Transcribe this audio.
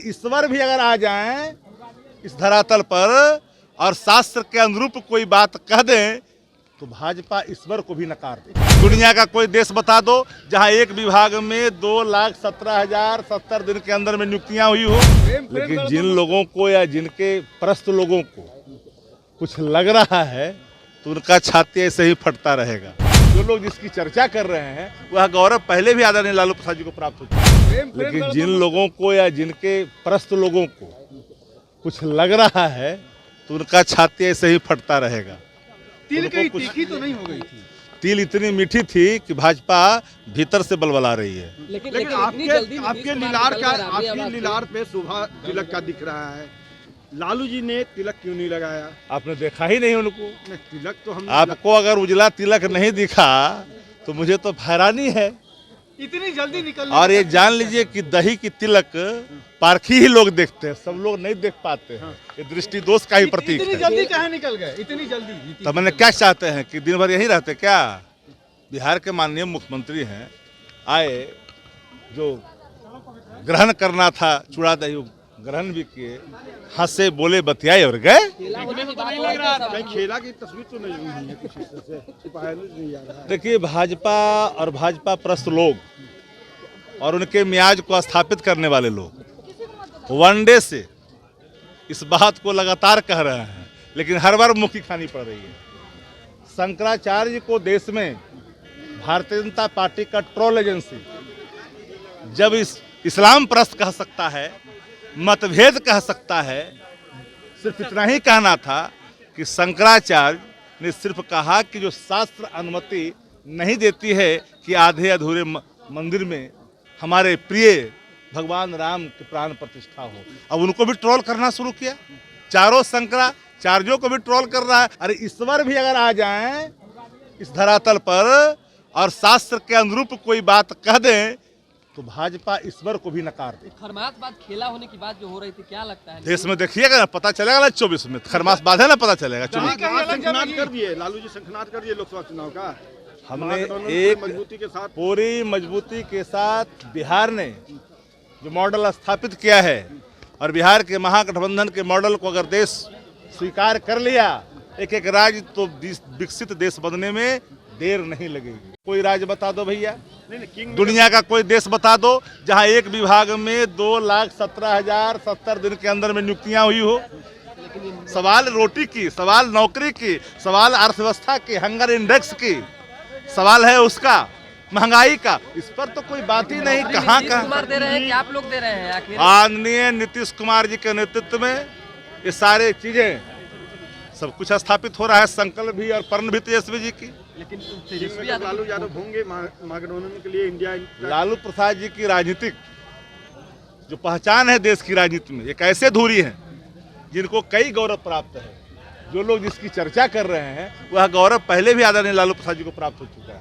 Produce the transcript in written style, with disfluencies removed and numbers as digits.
ईश्वर भी अगर आ जाएं इस धरातल पर और शास्त्र के अनुरूप कोई बात कह दें तो भाजपा ईश्वर को भी नकार दे। दुनिया का कोई देश बता दो जहां एक विभाग में 2,17,070 दिन के अंदर में नियुक्तियां हुई हो, लेकिन जिन लोगों को या जिनके प्रस्त लोगों को कुछ लग रहा है तो उनका छाती ऐसे ही फटता रहेगा। जो लोग जिसकी चर्चा कर रहे हैं वह गौरव पहले भी आदरणीय लालू प्रसाद जी को प्राप्त हो चुका है, लेकिन जिन लोगों को या जिनके प्रस्त लोगों को कुछ लग रहा है तो उनका छाती ऐसे ही फटता रहेगा। तिल की तीखी तो नहीं हो गई थी, तिल इतनी मीठी थी कि भाजपा भीतर से बलबला रही है। लेकिन आपके लीलार पे शोभा तिलक का दिख रहा है। लालू जी ने तिलक क्यों नहीं लगाया? आपने देखा ही नहीं उनको। तिलक तो हम आपको अगर उजला तिलक नहीं दिखा तो मुझे तो हैरानी है। इतनी जल्दी निकल और ये जान लीजिए कि दही की तिलक पारखी ही लोग देखते हैं, सब लोग नहीं देख पाते हैं। ये दृष्टि दोष का ही प्रतीक है। इतनी जल्दी कहाँ निकल गए? इतनी जल्दी तो मैंने क्या चाहते हैं कि दिन भर यही रहते क्या? बिहार के माननीय मुख्यमंत्री हैं, आए, जो ग्रहण करना था चूड़ा दही ग्रहण भी किए, हंसे बोले बतियाए और गए। खेला की तस्वीर तो नहीं है, कुछ इस तरह से छुपाया नहीं जा रहा है। देखिए, भाजपा और भाजपा प्रस्त लोग और उनके मियाज को स्थापित करने वाले लोग वनडे से इस बात को लगातार कह रहे हैं, लेकिन हर बार मुक्की खानी पड़ रही है। शंकराचार्य को देश में भारतीय जनता पार्टी का ट्रोल एजेंसी जब इस्लाम प्रस्त कह सकता है, मतभेद कह सकता है, सिर्फ इतना ही कहना था कि शंकराचार्य ने सिर्फ कहा कि जो शास्त्र अनुमति नहीं देती है कि आधे अधूरे मंदिर में हमारे प्रिय भगवान राम की प्राण प्रतिष्ठा हो। अब उनको भी ट्रोल करना शुरू किया, चारों शंकराचार्यों को भी ट्रोल कर रहा है। अरे ईश्वर भी अगर आ जाएं इस धरातल पर और शास्त्र के अनुरूप कोई बात कह दें तो भाजपा ईश्वर को भी नकार दे। खरमास बाद खेला होने की बात जो हो रही थी, क्या लगता है देश में देखिएगा ना, पता चलेगा ना 24 में खरमास बाद है ना, पता चलेगा 24 शंखनाद कर दिए लालू जी, शंखनाद कर दिए लोकसभा चुनाव का। हमने एक मजबूती के साथ, पूरी मजबूती के साथ बिहार ने जो मॉडल स्थापित किया है और बिहार के महागठबंधन के मॉडल को अगर देश स्वीकार कर लिया, एक एक राज्य तो विकसित देश बनने में देर नहीं लगेगी। कोई राज्य बता दो भैया, दुनिया का कोई देश बता दो जहां एक विभाग में 2,17,070 दिन के अंदर में नियुक्तियां हुई हो। सवाल रोटी की, सवाल नौकरी की, सवाल अर्थव्यवस्था की, हंगर इंडेक्स की, सवाल है उसका महंगाई का, इस पर तो कोई बात ही नहीं। कहाँ दे रहे हैं कि आप लोग दे रहे हैं? आखिर आदरणीय नीतीश कुमार जी के नेतृत्व में ये सारे चीजें सब कुछ स्थापित हो रहा है। संकल्प भी और प्रण भी तेजस्वी जी की। लेकिन तेजस्वी लालू यादव होंगे महागठबंधन के लिए इंडिया। लालू प्रसाद जी की राजनीतिक जो पहचान है देश की राजनीति में, एक ऐसे धुरी हैं जिनको कई गौरव प्राप्त है। जो लोग जिसकी चर्चा कर रहे हैं वह गौरव पहले भी आदरणीय लालू प्रसाद जी को प्राप्त हो चुका है।